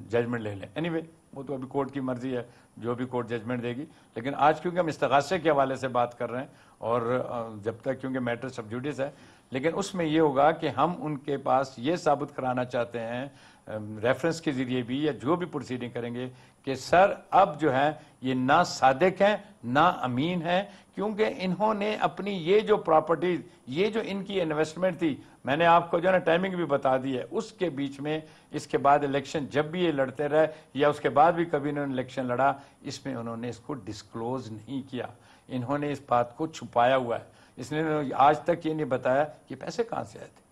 ججمنٹ لے لیں۔ اینی وے وہ تو ابھی کورٹ کی مرضی ہے، جو بھی کورٹ ججمنٹ دے گی، لیکن آج کیونکہ ہم استغاثے کے حوالے سے بات کر رہے ہیں اور جب تک کیونکہ میٹر سب جوڈس ہے، لیکن اس میں یہ ہوگا کہ ہم ان کے پاس یہ ثابت کرانا چاہتے ہیں ریفرنس کے ذریعے بھی یا جو بھی پروسیڈنگ کریں گے کہ سر اب جو ہے یہ نہ صادق ہیں نہ امین ہیں، کیونکہ انہوں نے اپنی یہ جو پراپرٹیز، یہ جو ان کی انویسٹمنٹ تھی، میں نے آپ کو جو ہے نا ٹائمنگ بھی بتا دی ہے، اس کے بیچ میں اس کے بعد الیکشن جب بھی یہ لڑتے رہے یا اس کے بعد بھی کبھی انہوں نے الیکشن لڑا، اس میں انہوں نے اس کو ڈسکلوز نہیں کیا، انہوں نے اس بات کو چھپایا ہوا ہے۔ اس نے آج تک یہ نہیں بتایا کہ پیسے کہاں سے آئے تھے،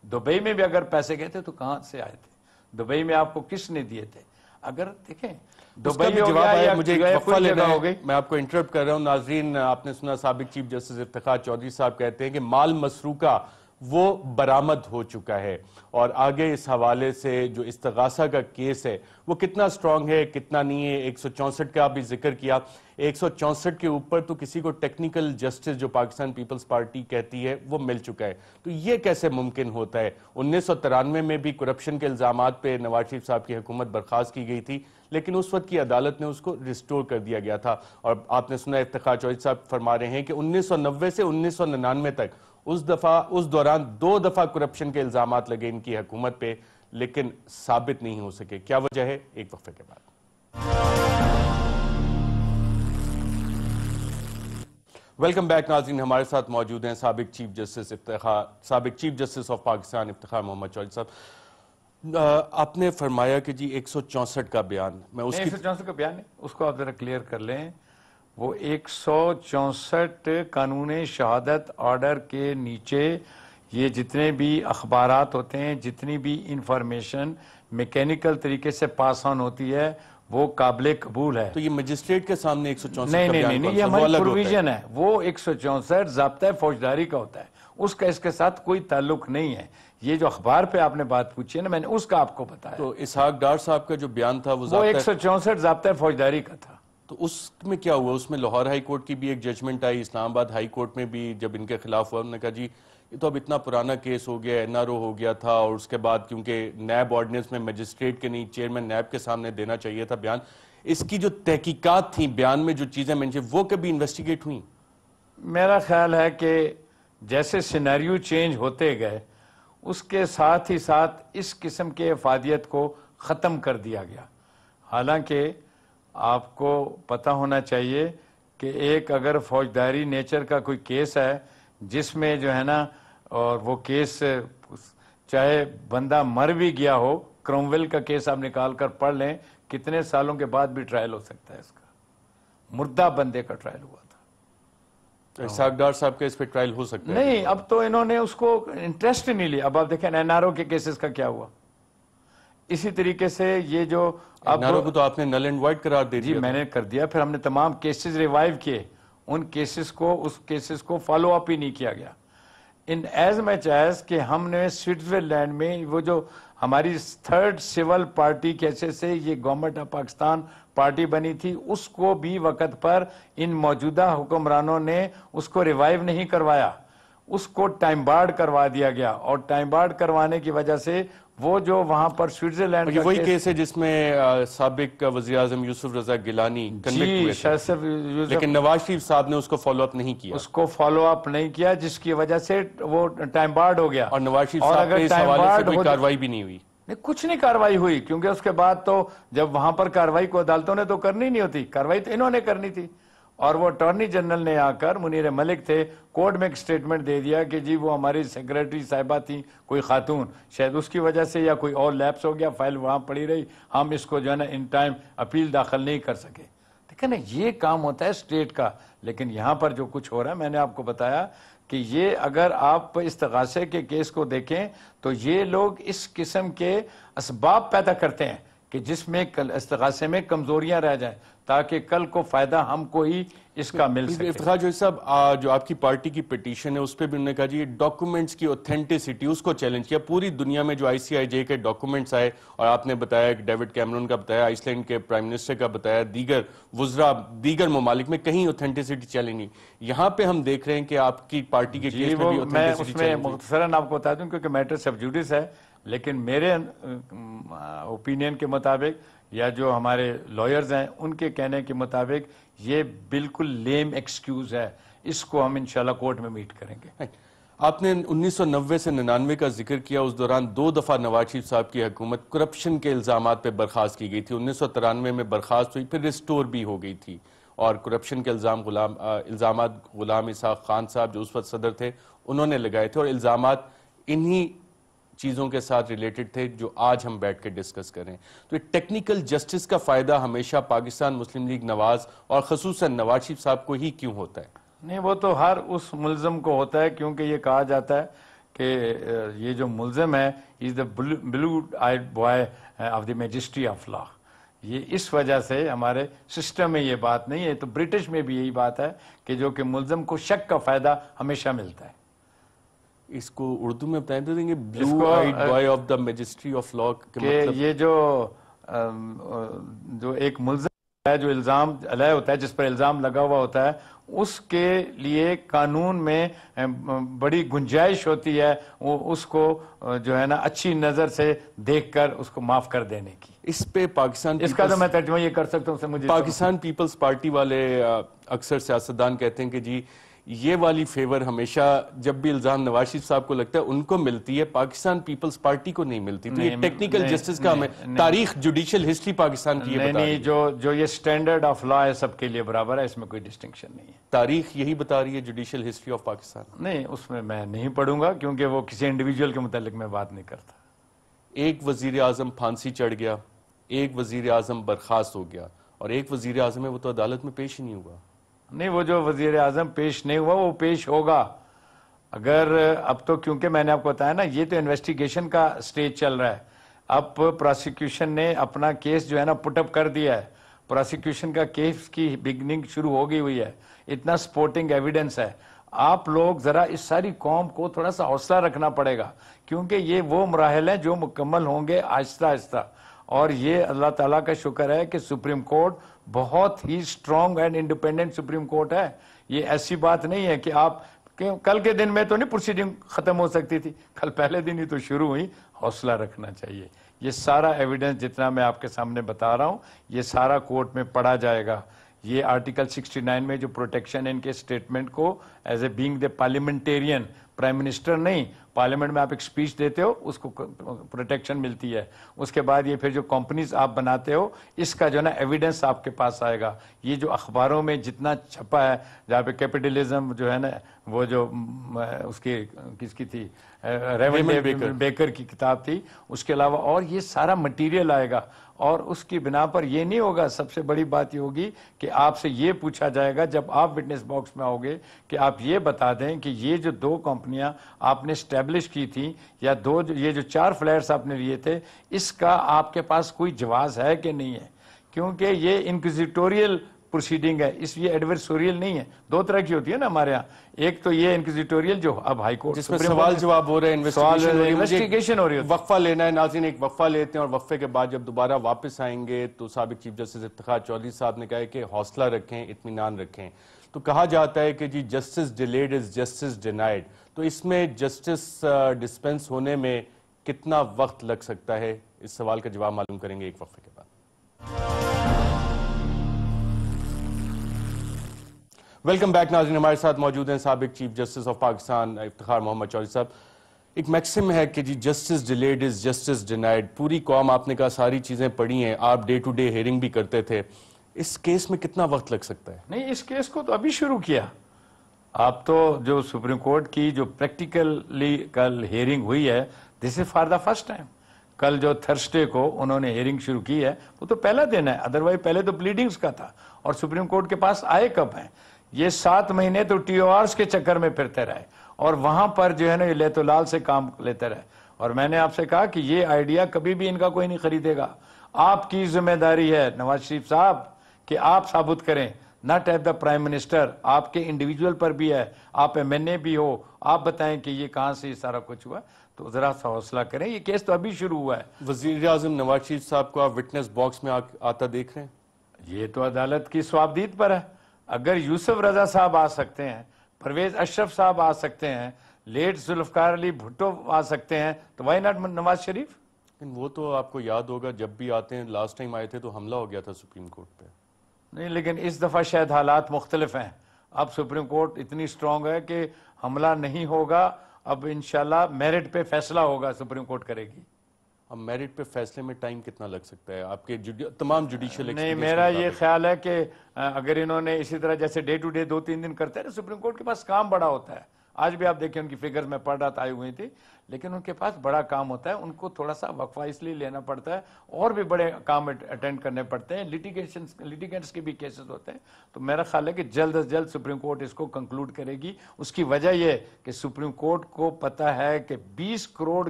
دبئی میں بھی اگر پیسے گئے تھے تو کہاں سے آئے تھے، دبئی میں آپ کو کس نے دیے تھے؟ اگر دیکھیں دبئی ہو گیا یا مجھے ایک وقفہ لینا ہو گئی۔ میں آپ کو انٹرپٹ کر رہا ہوں۔ ناظرین، آپ نے سنا سابق چیف جسٹس افتخار چودھری صاحب کہتے ہیں کہ مال مسروقہ وہ برآمد ہو چکا ہے، اور آگے اس حوالے سے جو استغاثہ کا کیس ہے وہ کتنا سٹرونگ ہے کتنا نہیں ہے۔ 164 کا بھی ذکر کیا، 164 کے اوپر تو کسی کو ٹیکنیکل جسٹس جو پاکستان پیپلز پارٹی کہتی ہے وہ مل چکا ہے، تو یہ کیسے ممکن ہوتا ہے؟ 1993 میں بھی کرپشن کے الزامات پہ نواز شریف صاحب کی حکومت برخاست کی گئی تھی، لیکن اس وقت کی عدالت نے اس کو ریسٹور کر دیا گیا تھا، اور آپ نے سنا افتخار چودھری صاحب فرما رہے ہیں کہ 1990 سے 1999 تک اس دوران 2 دفعہ کرپشن کے الزامات لگے ان کی حکومت پہ، لیکن ثابت نہیں ہو سکے۔ کیا وجہ ہے؟ ایک وقفے کے بعد۔ ویلکم بیک ناظرین، ہمارے ساتھ موجود ہیں سابق chief justice of Pakistan Iftikhar Muhammad Chaudhry صاحب۔ آپ نے فرمایا کہ جی 164 کا بیان، میں اس کی 164 کا بیان ہے، اس کو آپ ذرا کلیئر کر لیں۔ وہ 164 قانون شہادت آرڈر کے نیچے یہ جتنے بھی اخبارات ہوتے ہیں، جتنی بھی انفارمیشن میکینیکل طریقے سے پاس آن ہوتی ہے، وہ قابل قبول ہے۔ تو یہ مجسٹریٹ کے سامنے 164 کا نہیں بیان نہیں نہیں، کون یہ سا؟ وہ ہماری الگ ہوتا ہے۔ پروویژن ہے۔ وہ 164 ضابطۂ فوجداری کا ہوتا ہے، اس کا اس کے ساتھ کوئی تعلق نہیں ہے۔ یہ جو اخبار پہ آپ نے بات پوچھی ہے نا، میں نے اس کا آپ کو بتایا۔ تو اسحاق ڈار صاحب کا جو بیان تھا وہ 164 ضابطۂ فوجداری کا تھا۔ تو اس میں کیا ہوا؟ اس میں لاہور ہائی کورٹ کی بھی ایک ججمنٹ آئی، اسلام آباد ہائی کورٹ میں بھی جب ان کے خلاف ہوا، انہوں نے کہا جی یہ تو اب اتنا پرانا کیس ہو گیا، این آر او ہو گیا تھا، اور اس کے بعد کیونکہ نیب آرڈیننس میں مجسٹریٹ کے نہیں چیئرمین نیب کے سامنے دینا چاہیے تھا بیان۔ اس کی جو تحقیقات تھیں بیان میں جو چیزیں منشن وہ کبھی انویسٹیگیٹ ہوئیں؟ میرا خیال ہے کہ جیسے سینیریو چینج ہوتے گئے اس کے ساتھ ہی ساتھ اس قسم کے افادیت کو ختم کر دیا گیا. حالانکہ آپ کو پتہ ہونا چاہیے کہ ایک اگر فوجداری نیچر کا کوئی کیس ہے جس میں جو ہے نا اور وہ کیس چاہے بندہ مر بھی گیا ہو، کرومویل کا کیس آپ نکال کر پڑھ لیں کتنے سالوں کے بعد بھی ٹرائل ہو سکتا ہے اس کا. مردہ بندے کا ٹرائل ہوا تھا. اسحاق ڈار صاحب کے اس پہ ٹرائل ہو سکتا ہے؟ نہیں، اب تو انہوں نے اس کو انٹرسٹ نہیں لیا. اب آپ دیکھیں NRO کے کیسز کا کیا ہوا. اسی طریقے سے یہ جو NRO کو تو آپ نے نل اینڈ وائڈ قرار دے دیا. میں نے کر دیا، پھر ہم نے تمام کیسز ریوائیو کیے. ان کیسز کو فالو اپ ہی نہیں کیا گیا. ان ایز مچ ایز کہ ہم نے سوئٹزرلینڈ میں وہ جو ہماری تھرڈ سول پارٹی کیسے سے یہ گورنمنٹ آف پاکستان پارٹی بنی تھی، اس کو بھی وقت پر ان موجودہ حکمرانوں نے اس کو ریوائیو نہیں کروایا. اس کو ٹائم بارڈ کروا دیا گیا، اور ٹائم بارڈ کروانے کی وجہ سے وہ جو وہاں پر سوئٹزرلینڈ وہی کیس ہے جس میں سابق وزیراعظم یوسف رضا گیلانی کنوکٹ ہوئے تھے، لیکن نواز شریف صاحب نے اس کو فالو اپ نہیں کیا. اس کو فالو اپ نہیں کیا، جس کی وجہ سے وہ ٹائم بارڈ ہو گیا. اور نواز شریف صاحب نے اس حوالے سے کوئی کارروائی بھی نہیں ہوئی. کچھ نہیں کارروائی ہوئی، کیونکہ اس کے بعد تو جب وہاں پر کارروائی کو عدالتوں نے تو کرنی نہیں ہوتی، کارروائی تو انہوں نے کرنی تھی. اور وہ اٹارنی جنرل نے آ کر، منیر ملک تھے، کورٹ میں ایک سٹیٹمنٹ دے دیا کہ جی وہ ہماری سیکریٹری صاحبہ تھیں کوئی خاتون، شاید اس کی وجہ سے یا کوئی اور لیپس ہو گیا، فائل وہاں پڑی رہی، ہم اس کو جو ہے نا ان ٹائم اپیل داخل نہیں کر سکے. دیکھیں نا، یہ کام ہوتا ہے اسٹیٹ کا. لیکن یہاں پر جو کچھ ہو رہا ہے، میں نے آپ کو بتایا کہ یہ اگر آپ استغاثے کے کیس کو دیکھیں تو یہ لوگ اس قسم کے اسباب پیدا کرتے ہیں کہ جس میں استغاثے میں کمزوریاں رہ جائیں تاکہ کل کو فائدہ ہم کو ہی اس کا مل سکے. افتخار جوہری صاحب، جو آپ کی پارٹی کی پٹیشن ہے اس پہ بھی انہوں نے کہا جی یہ ڈاکومنٹس کی اوتھینٹسٹی اس کو چیلنج کیا. پوری دنیا میں جو ICIJ کے ڈاکومنٹس آئے، اور آپ نے بتایا کہ ڈیوڈ کیمرون کا بتایا، آئس لینڈ کے پرائم منسٹر کا بتایا، دیگر وزراء دیگر ممالک میں کہیں اوتھینٹسٹی چیلنج نہیں. یہاں پہ ہم دیکھ رہے ہیں کہ آپ کی پارٹی کے کیس میں بھی اوتھینٹسٹی چیلنج. میں مختصراً آپ کو بتا دوں کیونکہ میٹر سب جوڈس ہے، لیکن میرے اوپینین کے مطابق یا جو ہمارے لائرز ہیں ان کے کہنے کے مطابق یہ بالکل لیم ایکسکیوز ہے. اس کو ہم انشاءاللہ کورٹ میں میٹ کریں گے. آپ نے 1990 سے 99 کا ذکر کیا. اس دوران 2 دفعہ نواز شریف صاحب کی حکومت کرپشن کے الزامات پہ برخاست کی گئی تھی. 1993 میں برخاست ہوئی، پھر ریسٹور بھی ہو گئی تھی. اور کرپشن کے الزامات غلام اسحاق خان صاحب جو اس وقت صدر تھے انہوں نے لگائے تھے، اور الزامات انہی چیزوں کے ساتھ ریلیٹڈ تھے جو آج ہم بیٹھ کے ڈسکس کریں. تو ٹیکنیکل جسٹس کا فائدہ ہمیشہ پاکستان مسلم لیگ نواز اور خصوصاً نواز شریف صاحب کو ہی کیوں ہوتا ہے؟ نہیں، وہ تو ہر اس ملزم کو ہوتا ہے، کیونکہ یہ کہا جاتا ہے کہ یہ جو ملزم ہے is the blue eyed boy of the magistracy of law. یہ اس وجہ سے ہمارے سسٹم میں یہ بات نہیں ہے. تو برٹش میں بھی یہی بات ہے کہ جو کہ ملزم کو شک کا فائدہ ہمیشہ ملتا ہے. اس کو اردو میں بتائیں دیں گے، blue eyed boy of the magistracy of law کہ یہ جو ایک ملزم ہے جو الزام علیہ ہوتا ہے، جس پر الزام لگا ہوا ہوتا ہے، اس کے لیے قانون میں بڑی گنجائش ہوتی ہے اس کو جو ہے نا اچھی نظر سے دیکھ کر اس کو معاف کر دینے کی. اس پہ پاکستان اس کا تو میں ترجمہ یہ کر سکتا ہوں. مجھے پاکستان پیپلز پارٹی والے اکثر سیاستدان کہتے ہیں کہ جی یہ والی فیور ہمیشہ جب بھی الزام نواز شریف صاحب کو لگتا ہے ان کو ملتی ہے، پاکستان پیپلز پارٹی کو نہیں ملتی. تو یہ ٹیکنیکل جسٹس کا ہمیں تاریخ جوڈیشل ہسٹری پاکستان کی یہ بتا رہی ہے. جو یہ سٹینڈرڈ آف لا ہے سب کے لیے برابر ہے، اس میں کوئی ڈسٹنکشن نہیں ہے. تاریخ یہی بتا رہی ہے جوڈیشل ہسٹری آف پاکستان. نہیں، اس میں نہیں پڑھوں گا کیونکہ وہ کسی انڈیویجول کے متعلق میں بات نہیں کرتا. ایک وزیر اعظم پھانسی چڑھ گیا، ایک وزیر اعظم برخاست ہو گیا، اور ایک وزیر اعظم ہے وہ تو عدالت میں پیش ہی نہیں ہوا. نہیں، وہ جو وزیر اعظم پیش نہیں ہوا وہ پیش ہوگا. اگر اب تو کیونکہ میں نے آپ کو بتایا نا یہ تو انویسٹیگیشن کا سٹیج چل رہا ہے. اب پروسیکیوشن نے اپنا کیس جو ہے نا پٹ اپ کر دیا ہے. پروسیکیوشن کا کیس کی بگننگ شروع ہو گئی ہوئی ہے. اتنا سپورٹنگ ایویڈنس ہے. آپ لوگ ذرا اس ساری قوم کو تھوڑا سا حوصلہ رکھنا پڑے گا، کیونکہ یہ وہ مراحل ہیں جو مکمل ہوں گے آہستہ آہستہ. اور یہ اللہ تعالیٰ کا شکر ہے کہ سپریم کورٹ بہت ہی strong and independent supreme court ہے. یہ ایسی بات نہیں ہے کہ آپ کل کے دن میں تو نہیں پروسیڈنگ ختم ہو سکتی تھی، کل پہلے دن ہی تو شروع ہوئی. حوصلہ رکھنا چاہیے. یہ سارا ایویڈنس جتنا میں آپ کے سامنے بتا رہا ہوں یہ سارا کورٹ میں پڑھا جائے گا. یہ آرٹیکل 69 میں جو پروٹیکشن ان کے اسٹیٹمنٹ کو as a being the parliamentarian, prime minister نہیں, پارلیمنٹ میں آپ ایک اسپیچ دیتے ہو اس کو پروٹیکشن ملتی ہے. اس کے بعد یہ پھر جو کمپنیز آپ بناتے ہو اس کا جو ہے نا ایویڈنس آپ کے پاس آئے گا. یہ جو اخباروں میں جتنا چھپا ہے جہاں پہ کیپٹلزم جو ہے نا وہ جو اس کی کس کی تھی ریمنڈ بیکر کی کتاب تھی, اس کے علاوہ اور یہ سارا مٹیریل آئے گا. اور اس کی بنا پر یہ نہیں ہوگا, سب سے بڑی بات یہ ہوگی کہ آپ سے یہ پوچھا جائے گا جب آپ وٹنس باکس میں آؤ گے کہ آپ یہ بتا دیں کہ یہ جو 2 کمپنیاں آپ نے اسٹیبلش کی تھیں یا یہ جو 4 فلیٹس آپ نے لیے تھے اس کا آپ کے پاس کوئی جواز ہے کہ نہیں ہے, کیونکہ یہ انکوزیٹوریل پروسیڈنگ ہے, اس لیے ایڈورسوریل نہیں ہے. 2 طرح کی ہوتی ہے نا ہمارے ہاں, ایک تو یہ انکوزیٹوریل جو اب ہائی کورٹ جس میں سوال جواب ہو رہے ہیں, انویسٹیگیشن ہو رہی ہے. وقفہ لینا ہے ناظرین, ایک وقفہ لیتے ہیں اور وقفے کے بعد جب دوبارہ واپس آئیں گے تو سابق چیف جسٹس افتخار چودھری صاحب نے کہا ہے کہ حوصلہ رکھیں, اطمینان رکھیں. تو کہا جاتا ہے کہ جی justice delayed is justice denied, تو اس میں جسٹس ڈسپینس ہونے میں کتنا وقت لگ سکتا ہے, اس سوال کا جواب معلوم کریں گے ایک وقفے کے بعد. ویلکم بیک ناظرین, ہمارے ساتھ موجود ہیں سابق chief justice of Pakistan Iftikhar Muhammad Chaudhry صاحب. ایک میکسم ہے کہ جی justice delayed is justice denied, پوری قوم آپ نے کہا ساری چیزیں پڑھی ہیں, آپ ڈے ٹو ڈے ہیئرنگ بھی کرتے تھے, اس کیس میں کتنا وقت لگ سکتا ہے؟ نہیں, اس کیس کو تو ابھی شروع کیا. آپ تو جو سپریم کورٹ کی جو پریکٹیکلی کل ہیئرنگ ہوئی ہے this is for the first time. کل جو تھرسڈے کو انہوں نے ہیئرنگ شروع کی ہے وہ تو پہلا دن ہے, ادروائز پہلے تو پلیڈنگز کا تھا. اور سپریم کورٹ کے پاس آئے کب ہیں؟ یہ 7 مہینے تو ٹی او آرز کے چکر میں پھرتے رہے اور وہاں پر جو ہے نا یہ لیت و لال سے کام لیتے رہے. اور میں نے آپ سے کہا کہ یہ آئیڈیا کبھی بھی ان کا کوئی نہیں خریدے گا. آپ کی ذمہ داری ہے نواز شریف صاحب کہ آپ ثابت کریں, not at the prime minister, آپ کے انڈیویجول پر بھی ہے, آپ ایم این اے بھی ہو, آپ بتائیں کہ یہ کہاں سے یہ سارا کچھ ہوا. تو ذرا سا حوصلہ کریں, یہ کیس تو ابھی شروع ہوا ہے. وزیر اعظم نواز شریف صاحب کو آپ وٹنس باکس میں آتا دیکھ رہے ہیں؟ یہ تو عدالت کی ثوابدید پر ہے. اگر یوسف رضا صاحب آ سکتے ہیں, پرویز اشرف صاحب آ سکتے ہیں, لیٹ ذوالفقار علی بھٹو آ سکتے ہیں, تو وائی ناٹ نواز شریف؟ وہ تو آپ کو یاد ہوگا جب بھی آتے ہیں, لاسٹ ٹائم آئے تھے تو حملہ ہو گیا تھا سپریم کورٹ پہ. نہیں, لیکن اس دفعہ شاید حالات مختلف ہیں. اب سپریم کورٹ اتنی سٹرونگ ہے کہ حملہ نہیں ہوگا. اب انشاءاللہ میرٹ پہ فیصلہ ہوگا, سپریم کورٹ کرے گی. اب میرٹ پہ فیصلے میں ٹائم کتنا لگ سکتا ہے آپ کے تمام جوڈیشل ایکسپیرینس؟ نہیں, میرا یہ خیال ہے کہ اگر انہوں نے اسی طرح جیسے ڈے ٹو ڈے 2-3 دن کرتے ہیں, سپریم کورٹ کے پاس کام بڑا ہوتا ہے. آج بھی آپ دیکھیں ان کی فگرز میں پڑھ رہا تھا, آئی ہوئی تھی, لیکن ان کے پاس بڑا کام ہوتا ہے. ان کو تھوڑا سا وقفہ اس لیے لینا پڑتا ہے, اور بھی بڑے کام اٹینڈ کرنے پڑتے ہیں, لیٹیگنٹس کے بھی کیسز ہوتے ہیں. تو میرا خیال ہے کہ جلد از جلد سپریم کورٹ اس کو کنکلوڈ کرے گی. اس کی وجہ یہ کہ سپریم کورٹ کو پتا ہے کہ 20 کروڑ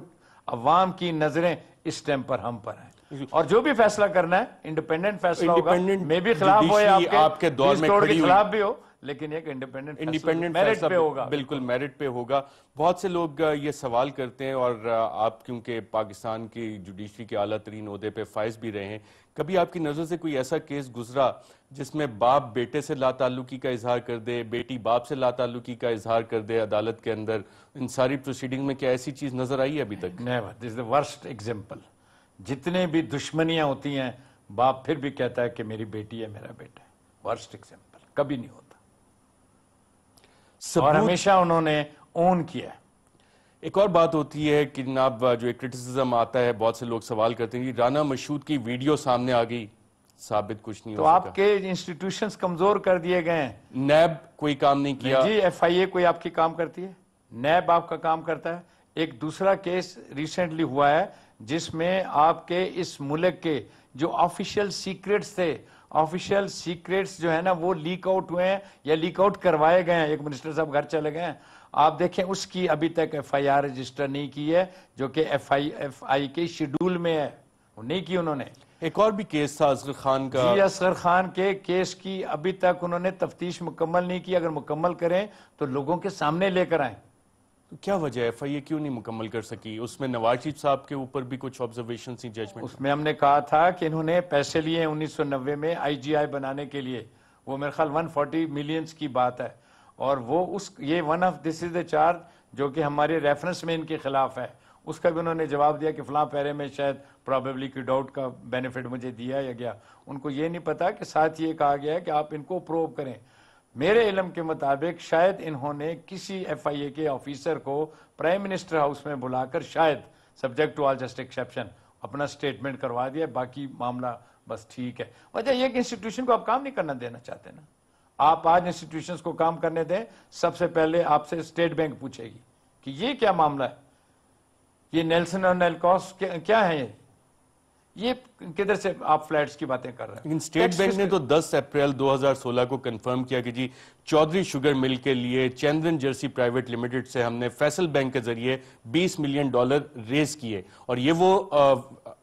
عوام کی نظریں اس ٹائم پر ہم پر ہیں, اور جو بھی فیصلہ کرنا ہے انڈیپینڈنٹ فیصلہ ہوگا. میں بھی خلاف ہوئے آپ کے دور میں کھڑی خلاف بھی ہو, لیکن ایک انڈیپینڈنٹ میرٹ پہ ہوگا. بالکل میرٹ پہ ہوگا. بہت سے لوگ یہ سوال کرتے ہیں, اور آپ کیونکہ پاکستان کی جوڈیشری کے اعلیٰ ترین عہدے پہ فائز بھی رہے ہیں, کبھی آپ کی نظر سے کوئی ایسا کیس گزرا جس میں باپ بیٹے سے لا تعلقی کا اظہار کر دے, بیٹی باپ سے لا تعلقی کا اظہار کر دے عدالت کے اندر؟ ان ساری پروسیڈنگ میں کیا ایسی چیز نظر آئی ہے ابھی تک؟ نیور. دس از دی ورسٹ ایگزامپل. جتنے بھی دشمنیاں ہوتی ہیں باپ پھر بھی کہتا ہے کہ میری بیٹی ہے, میرا بیٹا ہے. ورسٹ ایگزامپل کبھی نہیں ہوتا, اور ہمیشہ انہوں نے اون کیا. ایک اور بات ہوتی ہے کہ جناب جو ایک کرٹیسزم آتا ہے, بہت سے لوگ سوال کرتے ہیں کہ رانا مشہود کی ویڈیو سامنے آ گئی, ثابت کچھ نہیں ہو سکا. تو آپ کے انسٹیٹیوشنز کمزور کر دیے گئے ہیں. نیب کوئی کام نہیں کیا. جی, ایف آئی اے کوئی آپ کی کام کرتی ہے, نیب آپ کا کام کرتا ہے. ایک دوسرا کیس ریسنٹلی ہوا ہے جس میں آپ کے اس ملک کے جو آفیشیل سیکریٹس تھے, آفیشیل سیکریٹس جو ہے نا وہ لیک آؤٹ ہوئے ہیں یا لیک آؤٹ کروائے گئے ہیں. ایک منسٹر صاحب گھر چلے گئے ہیں, آپ دیکھیں اس کی ابھی تک ایف آئی آر رجسٹر نہیں کی ہے, جو کہ ایف آئی کے شیڈول میں ہے, وہ نہیں کی انہوں نے. ایک اور بھی کیس تھا اصغر خان کا. جی, اصغر خان کے کیس کی ابھی تک انہوں نے تفتیش مکمل نہیں کی. اگر مکمل کریں تو لوگوں کے سامنے لے کر آئیں. کیا وجہ ہے ایف آئی اے کیوں نہیں مکمل کر سکی؟ اس میں نواز شریف صاحب کے اوپر بھی کچھ آبزرویشن تھی, ججمنٹ. اس میں ہم نے کہا تھا کہ انہوں نے پیسے لیے 1990 میں آئی جی آئی بنانے کے لیے, وہ میرے خیال 140 ملینز کی بات ہے, اور وہ یہ one of this is the charge جو کہ ہمارے ریفرنس میں ان کے خلاف ہے. اس کا بھی انہوں نے جواب دیا کہ فلاں پیرے میں شاید پرابیبلی ڈاؤٹ کا بینیفٹ مجھے دیا یا گیا. ان کو یہ نہیں پتا کہ ساتھ یہ کہا گیا ہے کہ آپ ان کو پروو کریں. میرے علم کے مطابق شاید انہوں نے کسی ایف آئی اے کے آفیسر کو پرائم منسٹر ہاؤس میں بلا کر شاید subject to all just exception اپنا سٹیٹمنٹ کروا دیا, باقی معاملہ بس ٹھیک ہے. وجہ یہ کہ انسٹیٹیوشن کو آپ کام نہیں کرنا دینا چاہتے نا. آپ آج انسٹیٹیوشنز کو کام کرنے دیں, سب سے پہلے آپ سے اسٹیٹ بینک پوچھے گی کہ یہ کیا معاملہ ہے, یہ نیلسن اور نیلکوس کیا ہے, یہ کدھر سے آپ فلیٹس کی باتیں کر رہے ہیں. لیکن اسٹیٹ بینک نے تو 10 اپریل 2016 کو کنفرم کیا کہ جی چودھری شوگر مل کے لیے چندرن جرسی پرائیویٹ لمیٹڈ سے ہم نے فیصل بینک کے ذریعے $20 ملین ریز کیے, اور یہ وہ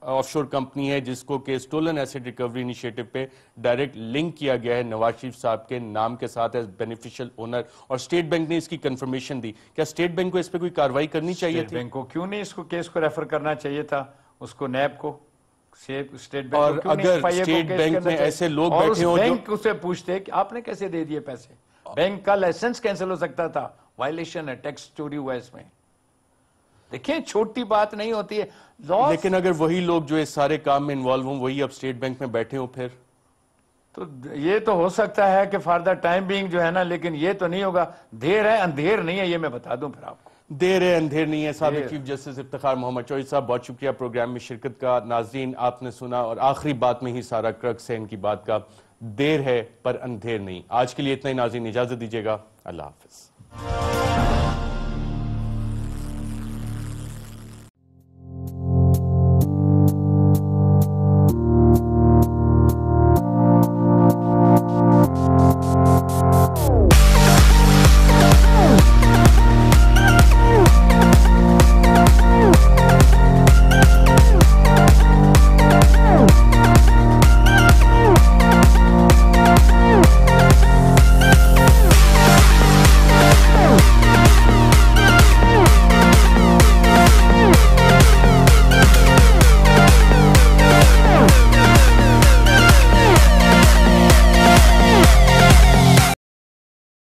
آف شور کمپنی ہے جس کو کہ سٹولن ایسٹ ریکوری انیشیٹو پہ ڈائریکٹ لنک کیا گیا ہے نواز شریف صاحب کے نام کے ساتھ ایز بینیفیشل اونر, اور اسٹیٹ بینک نے اس کی کنفرمیشن دی. کیا اسٹیٹ بینک کو اس پہ کوئی کاروائی کرنی چاہیے تھی؟ اسٹیٹ بینک کو کیوں نہیں اس کو کیس کو ریفر کرنا چاہیے تھا, اس کو نیب کو, اسٹیٹ اور بینک کو اگر اسٹیٹ بینک میں ایسے لوگ بیٹھے ہوں بینک اسے پوچھتے کہ آپ نے کیسے دے دیے پیسے, بینک کا لائسنس کینسل ہو سکتا تھا, وائلیشن ہے, ٹیکس چوری ہوا اس میں. دیکھیں چھوٹی بات نہیں ہوتی ہے. لیکن اگر وہی لوگ جو اس سارے کام میں انوالو ہوں وہی اب اسٹیٹ بینک میں بیٹھے ہوں پھر تو یہ تو ہو سکتا ہے کہ فار دا ٹائم بینگ جو ہے نا, لیکن یہ تو نہیں ہوگا. دیر ہے اندھیر نہیں ہے, یہ میں بتا دوں پھر آپ کو. دیر ہے اندھیر نہیں ہے. سابق چیف جسٹس افتخار محمد چوہدری صاحب بہت شکریہ پروگرام میں شرکت کا. ناظرین آپ نے سنا, اور آخری بات میں ہی سارا کرکس ہے ان کی بات کا, دیر ہے پر اندھیر نہیں. آج کے لیے اتنا ہی ناظرین, اجازت دیجیے گا. اللہ حافظ.